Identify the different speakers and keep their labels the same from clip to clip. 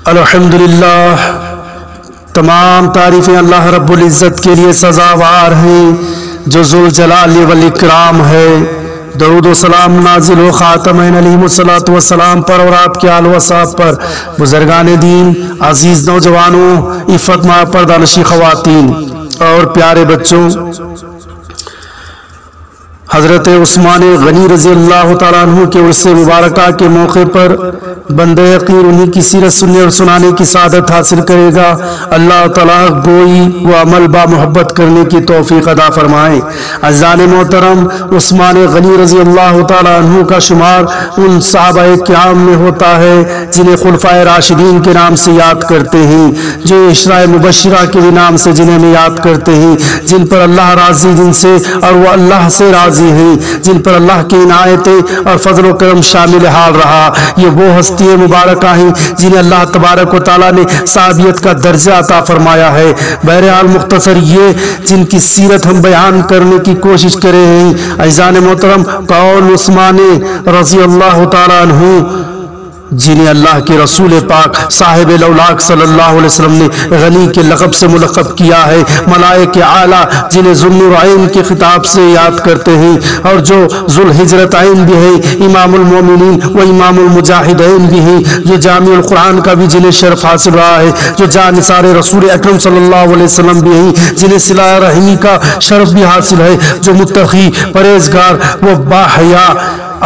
Speaker 1: الحمدللہ، تمام تعریفیں اللہ رب العزت کے لیے سزاوار ہیں جو ذوالجلال والاکرام ہے۔ درود و سلام نازل ہو خاتمین علیہ الصلوۃ والسلام پر اور آپ کے آل و اصحاب پر، بزرگان دین، عزیز نوجوانوں، عفت ماں پردہ نشین خواتین اور پیارے بچوں۔ حضرت عثمان غنی رضی اللہ تعالیٰ عنہ کے عرص مبارکہ کے موقع پر بندہ حقیر انہی کی سیرت سننے اور سنانے کی سعادت حاصل کرے گا۔ اللہ تعالیٰ گوئی و عمل با محبت کرنے کی توفیق عطا فرمائے۔ عزیزان محترم، عثمان غنی رضی اللہ تعالیٰ عنہ کا شمار ان صحابہ کرام میں ہوتا ہے جنہیں خلفائے راشدین کے نام سے یاد کرتے ہیں، جو عشرہ مبشرہ کے نام سے جنہیں میں یاد کرتے ہیں، جن پر اللہ راضی جن سے اور وہ اللہ سے راضی ہیں، جن پر اللہ کی عنایتیں اور فضل و کرم شامل حال رہا۔ یہ وہ ہستی مبارکہ ہیں جنہیں اللہ تبارک و تعالیٰ نے صحابیت کا درجہ عطا فرمایا ہے۔ بہرحال مختصر یہ جن کی سیرت ہم بیان کرنے کی کوشش کرے ہیں۔ عزیزان محترم، کون عثمان رضی اللہ تعالیٰ عنہ جنہیں اللہ کے رسول پاک صاحب الاولاق صلی اللہ علیہ وسلم نے غنی کے لقب سے ملقب کیا ہے، ملائک اعلیٰ جنہیں ذوالنورعین کے خطاب سے یاد کرتے ہیں، اور جو ذوالہجرتین بھی ہیں، امام المومنین و امام المجاہدین بھی ہیں، جو جامع القرآن کا بھی جنہیں شرف حاصل رہا ہے، جو جانثار رسول اکرم صلی اللہ علیہ وسلم بھی ہیں، جنہیں صلہ رحمی کا شرف بھی حاصل ہے، جو متقی پرہیزگار و باحیا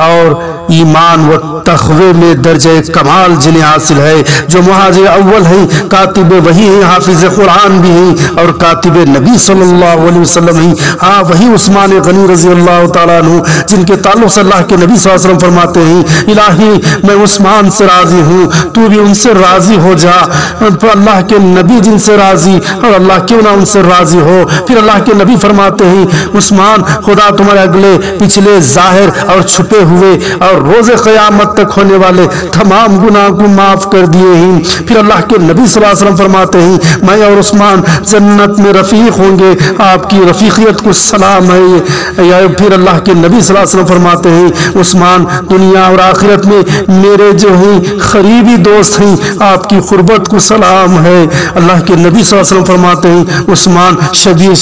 Speaker 1: اور ایمان و تقوی میں درجہ کمال جنہیں حاصل ہے، جو مہاجر اول ہیں، کاتب وحی ہیں، حافظ قرآن بھی ہیں اور کاتب نبی صلی اللہ علیہ وسلم ہیں۔ ہاں، وہی عثمان غنی رضی اللہ تعالیٰ عنہ جن کے تعلق سے اللہ کے نبی صلی اللہ علیہ وسلم فرماتے ہیں، الہی میں عثمان سے راضی ہوں، تو بھی ان سے راضی ہو جا۔ تو اللہ کے نبی جن سے راضی، اور اللہ کیوں نہ ان سے راضی ہو۔ پھر اللہ کے نبی فرماتے ہیں، عثمان خدا تمہارے اگلے پچھلے ظاہر اور چھپے ہوئے اور روز قیامت تک ہونے والے تمام گناہ کو معاف کر دیے ہیں۔ پھر اللہ کے نبی صلی اللہ علیہ وسلم فرماتے ہیں، میں اور عثمان جنت میں رفیق ہوں گے، آپ کی رفیقیت کو سلام ہے۔ یا پھر اللہ کے نبی صلی اللہ علیہ وسلم فرماتے ہیں، عثمان دنیا اور آخرت میں میرے جو ہیں قریبی دوست ہیں، آپ کی قربت کو سلام ہے۔ اللہ کے نبی صلی اللہ علیہ وسلم فرماتے ہیں، عثمان شبیہ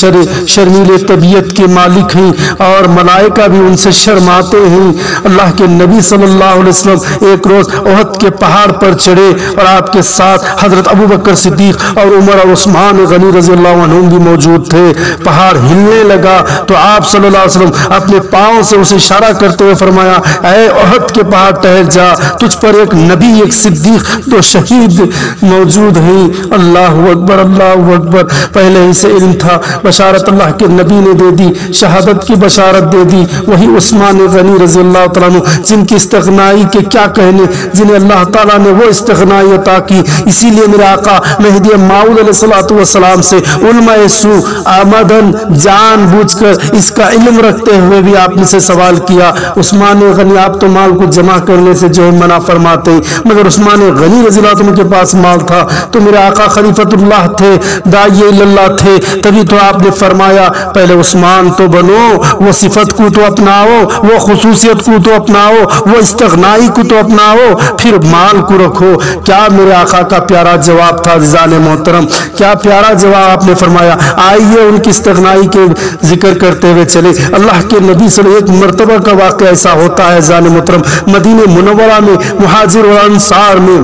Speaker 1: شرمیل طبیعت کے مالک ہیں اور ملائکہ بھی ان سے شرماتے ہیں۔ اللہ کے نبی صلی اللہ علیہ وسلم ایک روز احد کے پہاڑ پر چڑھے اور آپ کے ساتھ حضرت ابوبکر صدیق اور عمر اور عثمان غنی رضی اللہ عنہ بھی موجود تھے۔ پہاڑ ہلنے لگا تو آپ صلی اللہ علیہ وسلم اپنے پاؤں سے اسے اشارہ کرتے ہوئے فرمایا، اے احد کے پہاڑ ٹہر جا، تجھ پر ایک نبی، ایک صدیق، دو شہید موجود ہیں۔ اللہ اکبر، اللہ اکبر۔ پہلے ہی سے علم تھا، بشارت اللہ کے نبی نے دے دی، شہادت کی بشارت دے دی۔ وہی عثمان غنی رضی اللہ تعالیٰ عنہ جن کی استغنائی کے کیا کہنے، جنہیں اللہ تعالیٰ نے وہ استغنائی عطا کی۔ اسی لیے میرے آقا مہدی موعود علیہ الصلوۃ والسلام سے علماء سو آمدن جان بوجھ کر اس کا علم رکھتے ہوئے بھی آپ نے سے سوال کیا، عثمان غنی آپ تو مال کو جمع کرنے سے جو ہے منع فرماتے ہیں، مگر عثمان غنی رضی اللہ عنہ کے پاس مال تھا تو میرے آقا خلیفۃ اللہ تھے، داعی اللہ تھے، تبھی تو آپ نے فرمایا پہلے عثمان تو بنو، وہ صفت کو تو اپناؤ، وہ خصوصیت کو تو اپناؤ، وہ استغنائی کو تو اپناؤ، پھر مال کو رکھو۔ کیا میرے آقا کا پیارا جواب تھا عزیزان محترم، کیا پیارا جواب آپ نے فرمایا۔ آئیے ان کی استغنائی کے ذکر کرتے ہوئے چلے۔ اللہ کے نبی صلی اللہ علیہ وسلم ایک مرتبہ کا واقعہ ایسا ہوتا ہے عزیزان محترم، مدینہ منورہ میں مہاجر اور انصار میں،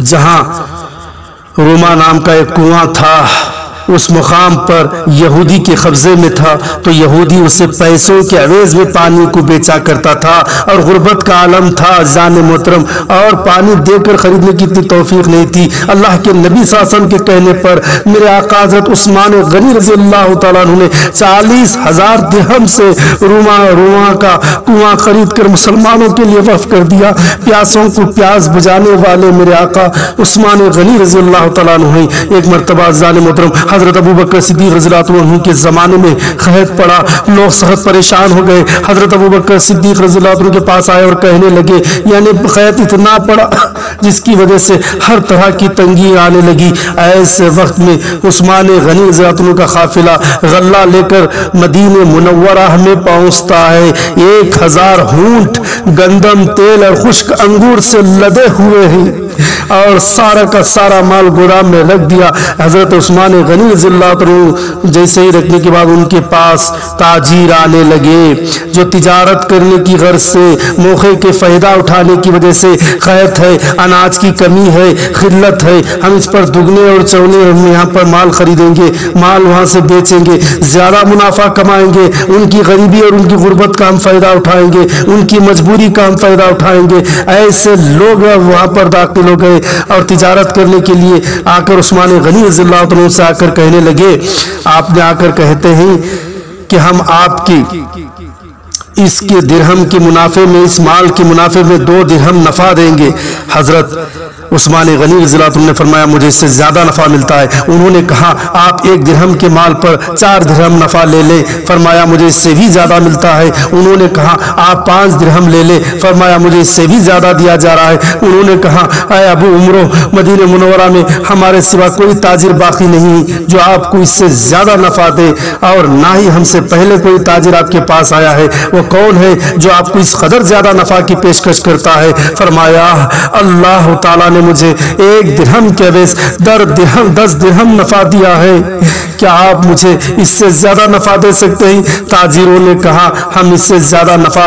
Speaker 1: جہاں روما نام کا ایک کنواں تھا، اس مقام پر یہودی کے قبضے میں تھا، تو یہودی اسے پیسوں کے عوض میں پانی کو بیچا کرتا تھا اور غربت کا عالم تھا عزیزان محترم، اور پانی دے کر خریدنے کی اتنی توفیق نہیں تھی۔ اللہ کے نبی صلی اللہ علیہ وسلم کے کہنے پر میرے آقا حضرت عثمان غنی رضی اللہ تعالیٰ عنہ نے 40,000 درہم سے روما کا کنواں خرید کر مسلمانوں کے لیے وقف کر دیا۔ پیاسوں کو پیاس بجانے والے میرے آقا عثمان غنی رضی اللہ تعالیٰ عنہ ہیں۔ ایک مرتبہ عزیزان محترم حضرت ابوبکر صدیق رضی اللہ عنہ کے زمانے میں قحط پڑا، لوگ سخت پریشان ہو گئے۔ حضرت ابوبکر صدیق رضی اللہ عنہ کے پاس آئے اور کہنے لگے، یعنی قحط اتنا پڑا جس کی وجہ سے ہر طرح کی تنگی آنے لگی۔ ایسے وقت میں عثمان غنی رضی اللہ عنہ کا قافلہ غلہ لے کر مدینہ منورہ میں پہنچتا ہے۔ 1000 ہونٹ گندم، تیل اور خشک انگور سے لدے ہوئے ہیں۔ اور سارا کا سارا مال گودام میں رکھ دیا۔ حضرت عثمان غنی رضی اللہ عنہ جیسے ہی رکھنے کے بعد ان کے پاس تاجر آنے لگے جو تجارت کرنے کی غرض سے، موقع کے فائدہ اٹھانے کی وجہ سے، قحط ہے، اناج کی کمی ہے، قلت ہے، ہم اس پر دگنے اور چونے ہم یہاں پر مال خریدیں گے، مال وہاں سے بیچیں گے، زیادہ منافع کمائیں گے، ان کی غریبی اور ان کی غربت کا ہم فائدہ اٹھائیں گے، ان کی مجبوری کا ہم فائدہ اٹھائیں گے۔ ایسے لوگ وہاں پر داخل ہو گئے اور تجارت کرنے کے لیے آ کر عثمان غنی رضی اللہ عنہ سے آ کر کہنے لگے، آپ نے آ کر کہتے ہیں کہ ہم آپ کی اس کے درہم کے منافع میں، اس مال کے منافع میں 2 درہم نفع دیں گے۔ حضرت عثمان غنی رضی اللہ عنہ نے فرمایا مجھے اس سے زیادہ نفع ملتا ہے۔ انہوں نے کہا آپ 1 درہم کے مال پر 4 درہم نفع لے لیں، فرمایا مجھے اس سے بھی زیادہ ملتا ہے۔ انہوں نے کہا آپ 5 درہم لے لیں، فرمایا مجھے اس سے بھی زیادہ دیا جا رہا ہے۔ انہوں نے کہا اے ابو عمرو، مدینہ منورہ میں ہمارے سوا کوئی تاجر باقی نہیں جو آپ کو اس سے زیادہ نفع دے، اور نہ ہی ہم سے پہلے کوئی تاجر آپ کے پاس آیا ہے۔ وہ کون ہے جو آپ کو اس قدر زیادہ نفع کی پیشکش کرتا ہے؟ فرمایا اللہ تعالیٰ نے مجھے 1 درہم کے عوض 10 درہم نفع دیا ہے، کیا آپ مجھے اس سے زیادہ نفع دے سکتے ہیں؟ تاجروں نے کہا ہم اس سے زیادہ نفع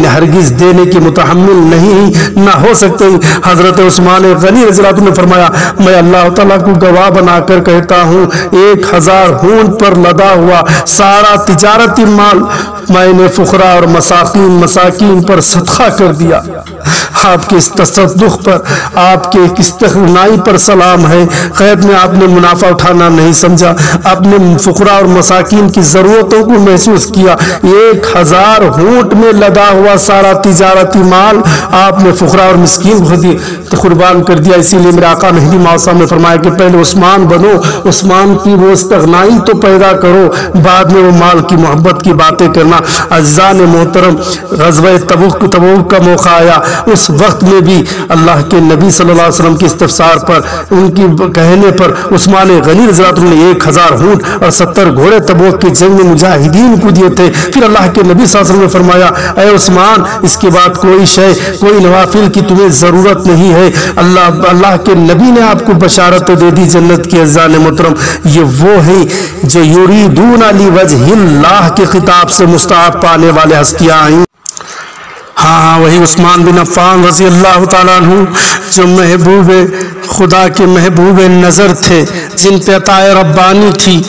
Speaker 1: ہرگز دینے کی متحمل نہیں نہ ہو سکتے۔ حضرت عثمان غنی رضی اللہ عنہ نے فرمایا میں اللہ تعالیٰ کو گواہ بنا کر کہتا ہوں 1000 اونٹ پر لدا ہوا سارا تجارتی مال میں نے فقراء اور مساکین پر صدقہ کر دیا۔ آپ کے اس تصدق پر، آپ کے استغنائی پر سلام ہے۔ قید میں آپ نے منافع اٹھانا نہیں سمجھا، اپنے فقراء اور مساکین کی ضرورتوں کو محسوس کیا۔ 1000 اونٹ میں لدا ہوا سارا تجارتی مال آپ نے فقراء اور مسکین کو قربان کر دیا۔ اسی لیے میرے آقا مہدی موعود نے فرمایا کہ پہلے عثمان بنو، عثمان کی وہ استغنائی تو پیدا کرو، بعد میں وہ مال کی محبت کی باتیں کرنا۔ عزیزان محترم، غزوہ تبوک کا موقع آیا، اس وقت میں بھی اللہ کے نبی صلی اللہ علیہ وسلم کی استفسار پر، ان کی کہنے پر عثمان غنی رضی اللہ عنہ نے 1000 اونٹ اور 70 گھوڑے تبوک کی جنگ میں مجاہدین کو دیے تھے۔ پھر اللہ کے نبی صلی اللہ علیہ وسلم نے فرمایا اے عثمان اس کے بعد کوئی نوافل کی تمہیں ضرورت نہیں ہے۔ اللہ کے نبی نے آپ کو بشارت دے دی جنت کی۔ عزیزان محترم، یہ وہ ہیں جو یریدون لوجہ اللہ کے خطاب سے مستحق پانے والے ہستیاں ہیں۔ ہاں وہی عثمان بن عفان رضی اللہ تعالیٰ عنہ جو محبوب خدا کے محبوب نظر تھے، جن پہ عطا ربانی تھی،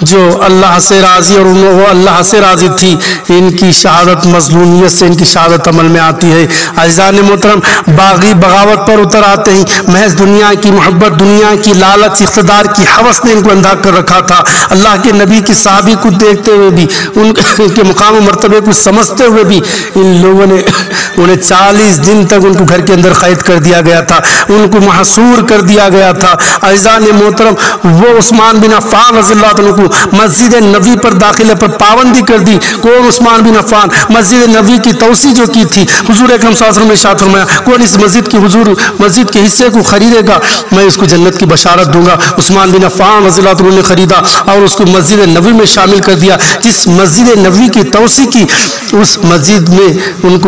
Speaker 1: جو اللہ سے راضی اور وہ اللہ سے راضی تھی، ان کی شہادت مظلومیت سے ان کی شہادت عمل میں آتی ہے۔ عزیزان محترم، باغی بغاوت پر اتر آتے ہیں، محض دنیا کی محبت، دنیا کی لالچ، اقتدار کی ہوس نے ان کو اندھا کر رکھا تھا۔ اللہ کے نبی کی صحابی کو دیکھتے ہوئے بھی، ان کے مقام و مرتبے کو سمجھتے ہوئے بھی ان لوگوں نے انہیں 40 دن تک ان کو گھر کے اندر قید کر دیا گیا تھا، ان کو محصور کر دیا گیا تھا۔ عزیزان محترم، وہ عثمان بن عفان رضی اللہ عنہ کو مسجد نبی پر داخلے پر پابندی کر دی۔ کون عثمان بن عفان؟ مسجد نبی کی توسیع جو کی تھی، حضور اکرم صلی اللہ علیہ وسلم نے ارشاد فرمایا کون اس مسجد کے حصے کو خریدے گا میں اس کو جنت کی بشارت دوں گا۔ عثمان بن عفان رضی اللہ عنہ نے خریدا اور اس کو مسجد نبی میں شامل کر دیا۔ جس مسجد نبی کی توسیع کی، اس مسجد میں ان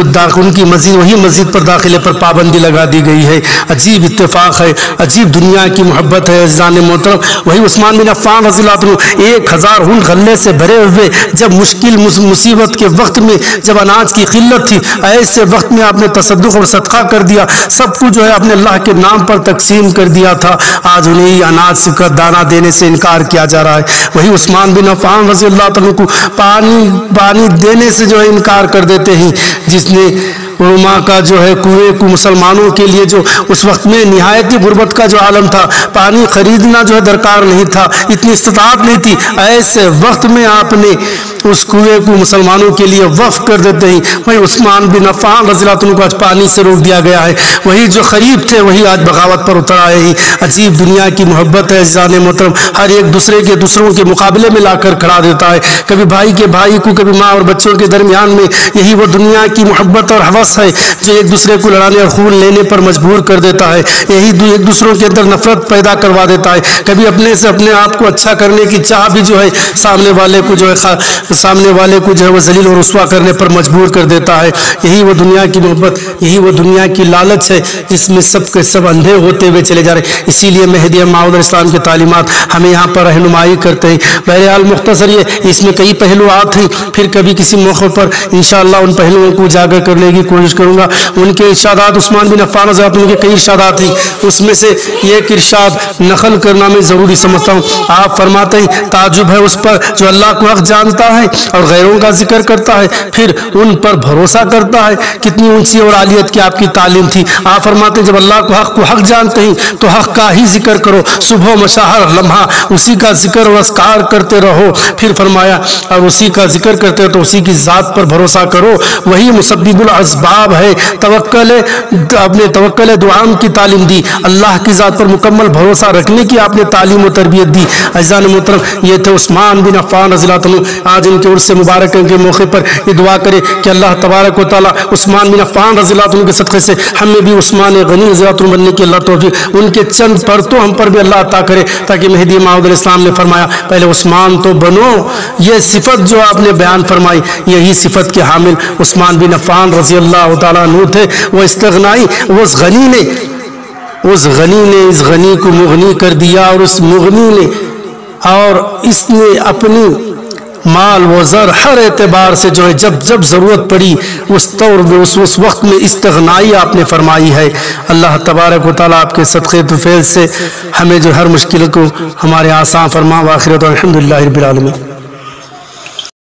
Speaker 1: کی مسجد، وہی مسجد پر داخلے پر پابندی لگا دی گئی ہے۔ عجیب اتفاق ہے، عجیب دنیا کی محبت ہے۔ عزیزان محترم، وہی عثمان بن عفان رضی اللہ عنہ 1000 اونٹ غلے سے بھرے ہوئے، جب مشکل مصیبت کے وقت میں، جب اناج کی قلت تھی، ایسے وقت میں آپ نے تصدق اور صدقہ کر دیا، سب کچھ جو ہے اپنے اللہ کے نام پر تقسیم کر دیا تھا۔ آج انہیں اناج کا دانہ دینے سے انکار کیا جا رہا ہے۔ وہی عثمان بن عفان رضی اللہ عنہ کو پانی دینے سے جو ہے انکار کر دیتے ہیں، جس نے علماء کا جو ہے کنویں کو مسلمانوں کے لیے جو اس وقت میں نہایت غربت کا جو عالم تھا، پانی خریدنا جو ہے درکار نہیں تھا، اتنی استطاعت نہیں تھی، ایسے وقت میں آپ نے اس کنویں کو مسلمانوں کے لیے وقف کر دیتے ہیں۔ وہی عثمان بن عفان رضی اللہ عنہ کو آج پانی سے روک دیا گیا ہے۔ وہی جو غریب تھے وہی آج بغاوت پر اتر آئے ہیں۔ عجیب دنیا کی محبت ہے عزیزان محترم، ہر ایک دوسروں کے مقابلے میں لا کر کھڑا دیتا ہے، کبھی بھائی کے بھائی کو، کبھی ماں اور بچوں کے درمیان میں۔ یہی وہ دنیا کی محبت اور ہوس ہے جو ایک دوسرے کو لڑانے اور خون لینے پر مجبور کر دیتا ہے۔ یہی ایک دوسروں کے اندر نفرت پیدا کروا دیتا ہے۔ کبھی اپنے سے اپنے آپ کو اچھا کرنے کی چاہ بھی جو ہے سامنے والے کو جو ہے سامنے والے کو جو ہے وہ ذلیل اور رسوا کرنے پر مجبور کر دیتا ہے۔ یہی وہ دنیا کی محبت، یہی وہ دنیا کی لالچ ہے جس میں سب کے سب اندھے ہوتے ہوئے چلے جا رہے ہیں۔ اسی لیے مہدی موعود علیہ السلام کی تعلیمات ہمیں یہاں پر رہنمائی کرتے ہیں۔ بہرحال مختصر یہ اس میں کئی پہلوات ہیں، پھر کبھی کسی موقع پر انشاءاللہ ان پہلوؤں کو اجاگر کرنے کی کوشش کروں گا۔ ان کے ارشادات عثمان بن عفان رضی اللہ عنہ کے کئی ارشادات ہیں، اس میں سے ایک ارشاد نقل کرنا میں ضروری سمجھتا ہوں۔ آپ فرماتے ہیں تعجب ہے اس پر جو اللہ کو حق جانتا ہے اور غیروں کا ذکر کرتا ہے پھر ان پر بھروسہ کرتا ہے۔ کتنی اونچی اور عالیت کی آپ کی تعلیم تھی۔ آپ فرماتے ہیں جب اللہ کو حق جانتے ہیں تو حق کا ہی ذکر کرو، صبح و مشاہر لمحہ اسی کا ذکر و اذکار کرتے رہو۔ پھر فرمایا اور اسی کا ذکر کرتے تو اسی کی ذات پر بھروسہ کرو، وہی مسبب الاسباب ہے۔ اپنے توکل دعام کی تعلیم دی، اللہ کی ذات پر مکمل بھروسہ رکھنے کی آپ نے تعلیم و تربیت دی۔ عزیزان محترم یہ تھے عثمان بن عفان رضی اللہ عنہ۔ آج ان کے عرس مبارک کے موقع پر یہ دعا کرے کہ اللہ تبارک و تعالی عثمان بن عفان رضی اللہ عنہ کے صدقے سے ہمیں بھی عثمان غنی رضی اللہ عنہ بننے کی اللہ توفیق، ان کے چند پرتوں ہم پر بھی اللہ عطا کرے، تاکہ مہدی موعود علیہ السلام نے فرمایا پہلے عثمان تو بنو۔ یہ صفت جو آپ نے بیان فرمائی یہی صفت کے حامل عثمان بن عفان رضی اللہ تعالیٰ عنہ تھے۔ وہ استغنائی، اس غنی نے اس غنی کو مغنی کر دیا، اور اس مغنی نے اور اس نے اپنی مال و زر ہر اعتبار سے جو ہے جب ضرورت پڑی اس طور میں اس وقت میں استغنائی آپ نے فرمائی ہے۔ اللہ تبارک و تعالیٰ آپ کے صدقے تو فیض سے ہمیں جو ہر مشکل کو ہمارے آسان فرما۔ وآخرت الحمدللہ رب العالمین۔